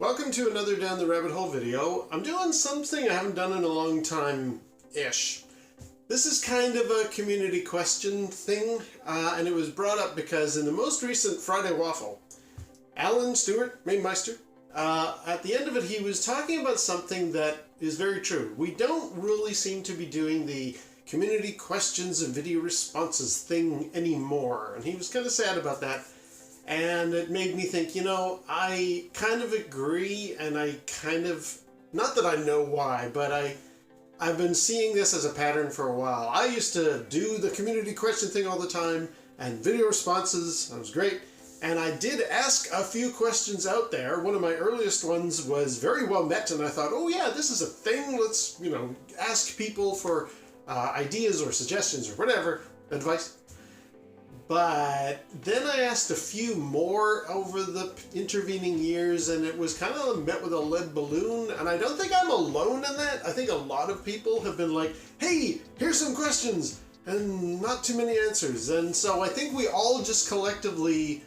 Welcome to another Down the Rabbit Hole video. I'm doing something I haven't done in a long time-ish. This is kind of a community question thing, and it was brought up because in the most recent Friday Waffle, Stewart, Mamemeister, at the end of it he was talking about something that is very true. We don't really seem to be doing the community questions and video responses thing anymore, and he was kind of sad about that. And it made me think, I kind of agree, and I kind of, not that I know why, but I've been seeing this as a pattern for a while. I used to do the community question thing all the time, and video responses, that was great. And I did ask a few questions out there. One of my earliest ones was very well met, and I thought, oh yeah, this is a thing, let's, ask people for ideas or suggestions or whatever, advice. But then I asked a few more over the intervening years, and it was kind of met with a lead balloon, and I don't think I'm alone in that. I think a lot of people have been like, hey, here's some questions, and not too many answers. And so I think we all just collectively,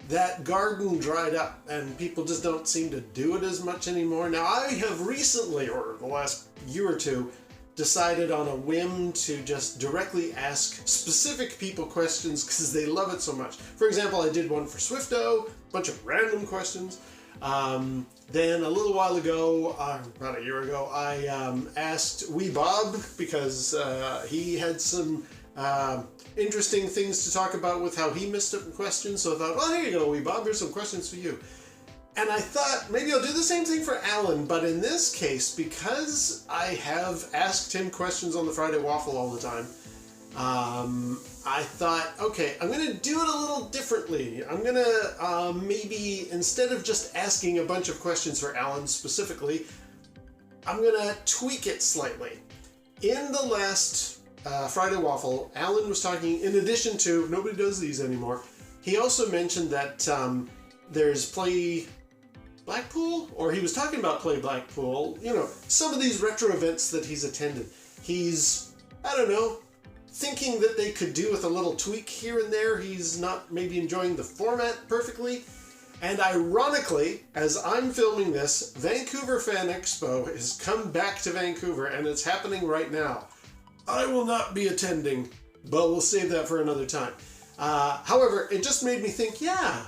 that garden dried up, and people just don't seem to do it as much anymore. Now, I have recently, or the last year or two, decided on a whim to just directly ask specific people questions because they love it so much. For example, I did one for Swifto, a bunch of random questions. Then a little while ago, about a year ago, I asked Wee Bob because he had some interesting things to talk about with how he missed up questions. So I thought, well, here you go, Wee Bob, here's some questions for you. And I thought maybe I'll do the same thing for Alan, but in this case, because I have asked him questions on the Friday Waffle all the time, I thought, okay, I'm going to do it a little differently. I'm going to maybe, instead of just asking a bunch of questions for Alan specifically, I'm going to tweak it slightly. In the last Friday Waffle, Alan was talking, in addition to, nobody does these anymore, he also mentioned that there's Play Blackpool, or he was talking about Play Blackpool, some of these retro events that he's attended. He's, I don't know, thinking that they could do with a little tweak here and there. He's not maybe enjoying the format perfectly. And ironically, as I'm filming this, Vancouver Fan Expo has come back to Vancouver, and it's happening right now. I will not be attending, but we'll save that for another time. However, it just made me think, yeah,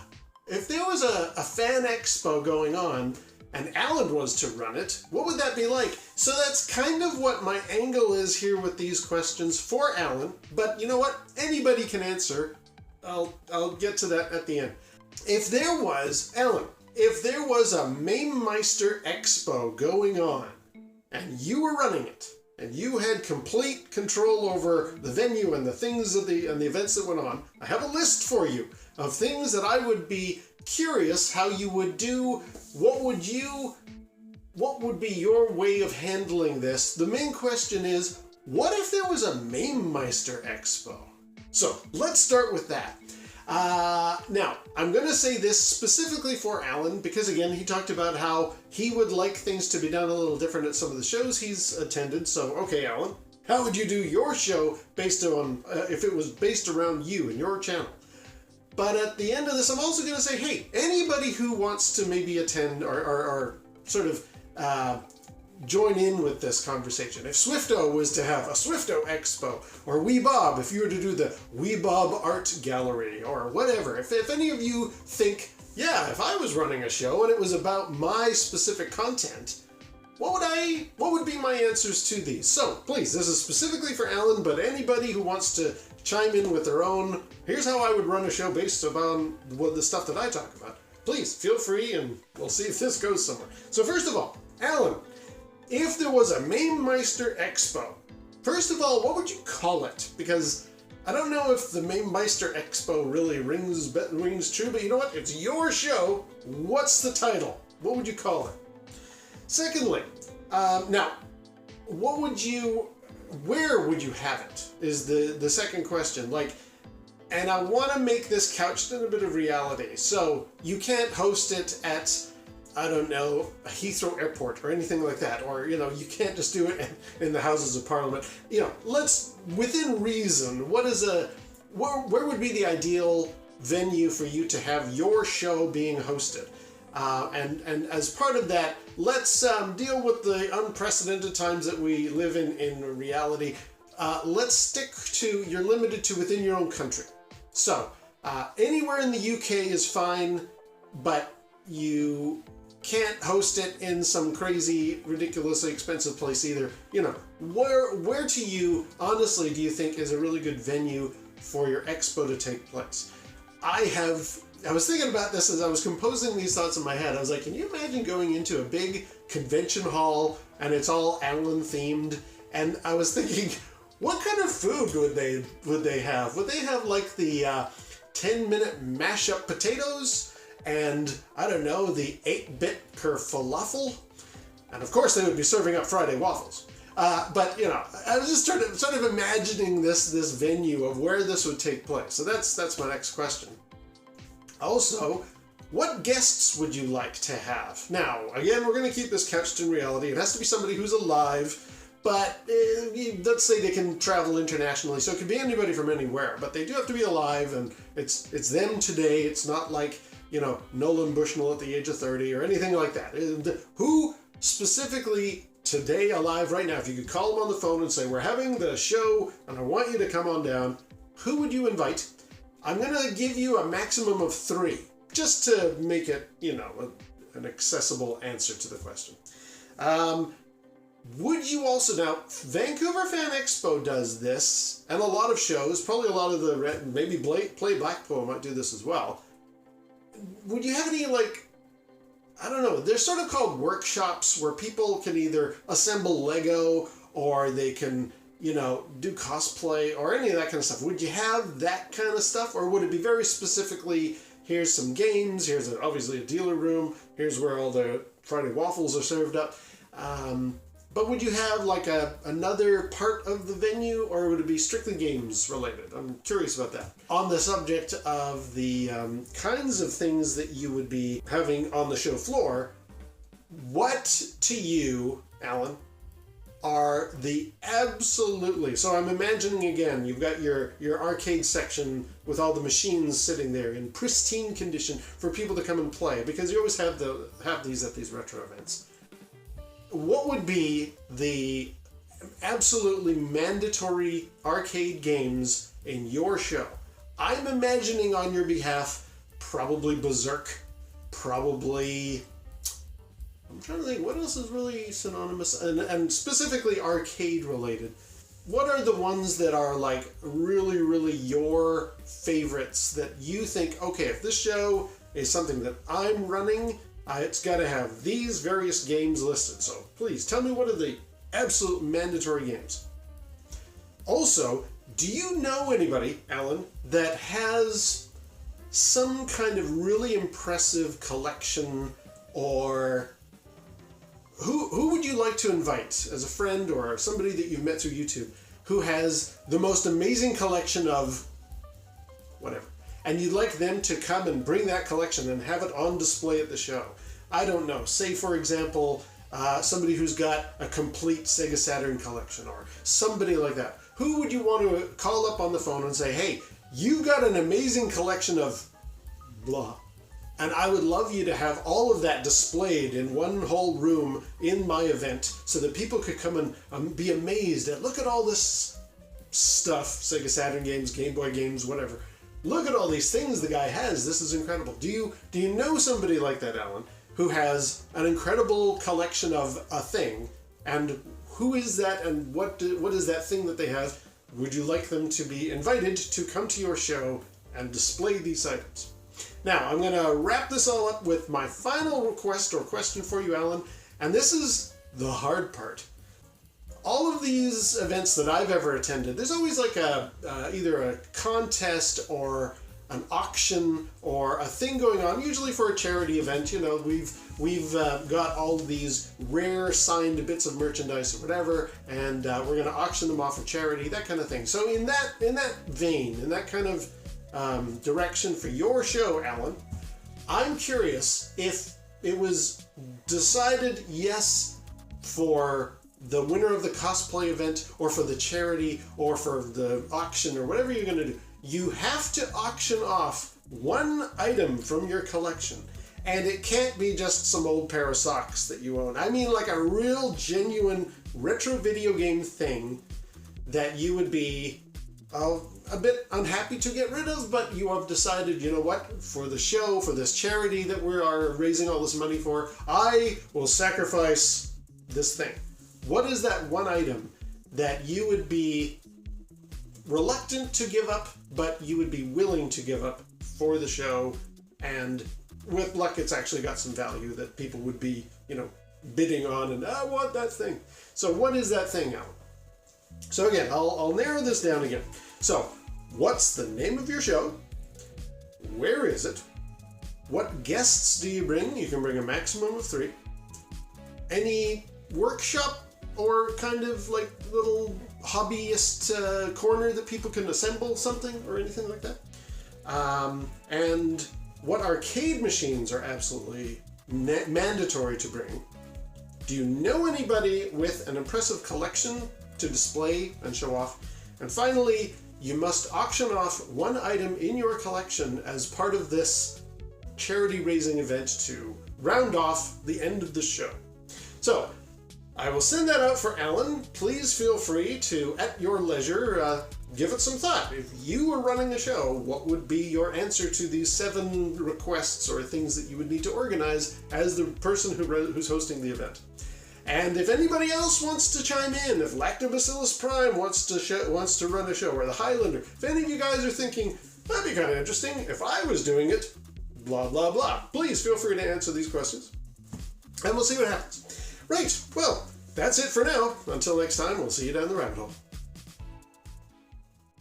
if there was a fan expo going on and Alan was to run it, what would that be like? So that's kind of what my angle is here with these questions for Alan, but you know what? Anybody can answer. I'll get to that at the end. If there was, Alan, if there was a Mamemeister Expo going on and you were running it, and you had complete control over the venue and the things and the events that went on, I have a list for you of things that I would be curious how you would do. What would be your way of handling this? The main question is, what if there was a Mamemeister Expo? So let's start with that. Now, I'm going to say this specifically for Alan, because again, he talked about how he would like things to be done a little different at some of the shows he's attended. So, okay, Alan, how would you do your show based on, if it was based around you and your channel? But at the end of this, I'm also going to say, hey, anybody who wants to maybe attend or sort of join in with this conversation. If Swifto was to have a Swifto Expo, or Wee Bob, if you were to do the Wee Bob Art Gallery, or whatever, if any of you think, yeah, if I was running a show and it was about my specific content, what would be my answers to these? So please, this is specifically for Alan, but anybody who wants to chime in with their own, here's how I would run a show based upon the stuff that I talk about. Please feel free, and we'll see if this goes somewhere. So first of all, Alan, if there was a Mamemeister Expo, first of all, what would you call it? Because I don't know if the Mamemeister Expo really rings true, but you know what? It's your show. What's the title? What would you call it? Secondly, now, where would you have it? Is the second question. And I want to make this couched in a bit of reality. So you can't host it at, I don't know, Heathrow Airport or anything like that. Or, you can't just do it in the Houses of Parliament. Let's, within reason, where would be the ideal venue for you to have your show being hosted? And as part of that, let's deal with the unprecedented times that we live in reality. Let's stick to, you're limited to within your own country. So, anywhere in the UK is fine, but you can't host it in some crazy, ridiculously expensive place either. You know, where to you, honestly, do you think is a really good venue for your expo to take place? I was thinking about this as I was composing these thoughts in my head. I was like, can you imagine going into a big convention hall and it's all Alan themed? And I was thinking, what kind of food would they have? Would they have like the 10-minute mashup potatoes? And I don't know, the 8-bit kerfuffle? And of course they would be serving up Friday waffles. But you know, I was just sort of imagining this venue of where this would take place. So that's my next question. Also, what guests would you like to have? Now, again, we're going to keep this couched in reality. It has to be somebody who's alive, but let's say they can travel internationally, so it could be anybody from anywhere, but they do have to be alive, and it's them today. It's not like, you know, Nolan Bushnell at the age of 30 or anything like that. Who specifically today alive right now, if you could call them on the phone and say, we're having the show and I want you to come on down, who would you invite? I'm going to give you a maximum of 3, just to make it, you know, an accessible answer to the question. Would you also, now, Vancouver Fan Expo does this, and a lot of shows, probably a lot of the, maybe Play Blackpool might do this as well. Would you have any, like, I don't know, they're sort of called workshops where people can either assemble Lego or they can, you know, do cosplay or any of that kind of stuff. Would you have that kind of stuff, or would it be very specifically, here's some games, here's obviously a dealer room, here's where all the Friday waffles are served up. But would you have like another part of the venue, or would it be strictly games related? I'm curious about that. On the subject of the kinds of things that you would be having on the show floor, what to you, Alan, are the absolutely, so I'm imagining again, you've got your arcade section with all the machines sitting there in pristine condition for people to come and play, because you always have these at these retro events. What would be the absolutely mandatory arcade games in your show? I'm imagining on your behalf, probably Berserk, probably, I'm trying to think, what else is really synonymous, and specifically arcade related. What are the ones that are like really, really your favorites that you think, okay, if this show is something that I'm running, it's got to have these various games listed. So please tell me, what are the absolute mandatory games? Also, do you know anybody, Alan, that has some kind of really impressive collection, or who would you like to invite as a friend or somebody that you've met through YouTube who has the most amazing collection of whatever? And you'd like them to come and bring that collection and have it on display at the show. I don't know. Say, for example, somebody who's got a complete Sega Saturn collection, or somebody like that. Who would you want to call up on the phone and say, hey, you got an amazing collection of blah, and I would love you to have all of that displayed in one whole room in my event so that people could come and be amazed at, look at all this stuff, Sega Saturn games, Game Boy games, whatever. Look at all these things the guy has. This is incredible. Do you know somebody like that, Alan, who has an incredible collection of a thing, and who is that, and what is that thing that they have? Would you like them to be invited to come to your show and display these items? Now, I'm going to wrap this all up with my final request or question for you, Alan, and this is the hard part. All of these events that I've ever attended, there's always like either a contest or an auction or a thing going on, usually for a charity event. You know, we've got all these rare signed bits of merchandise or whatever, and we're going to auction them off for charity, that kind of thing. So in that vein, in that kind of direction for your show, Alan, I'm curious if it was decided yes for the winner of the cosplay event, or for the charity, or for the auction, or whatever you're going to do. You have to auction off one item from your collection, And it can't be just some old pair of socks that you own. I mean like a real genuine retro video game thing that you would be a bit unhappy to get rid of, but you have decided, you know what, for the show, for this charity that we are raising all this money for, I will sacrifice this thing. What is that one item that you would be reluctant to give up, but you would be willing to give up for the show, and with luck it's actually got some value that people would be, you know, bidding on, and I want that thing. So what is that thing, Alan? So again, I'll narrow this down again. So, what's the name of your show? Where is it? What guests do you bring? You can bring a maximum of 3. Any workshop or kind of like little hobbyist corner that people can assemble something or anything like that? And what arcade machines are absolutely mandatory to bring? Do you know anybody with an impressive collection to display and show off? And finally, you must auction off one item in your collection as part of this charity raising event to round off the end of the show. So, I will send that out for Alan. Please feel free to, at your leisure, give it some thought. If you were running the show, what would be your answer to these 7 requests or things that you would need to organize as the person who's hosting the event? And if anybody else wants to chime in, if Lactobacillus Prime wants to run a show, or the Highlander, if any of you guys are thinking, that'd be kind of interesting if I was doing it, blah, blah, blah, please feel free to answer these questions. And we'll see what happens. Right, well, that's it for now. Until next time, we'll see you down the rabbit hole.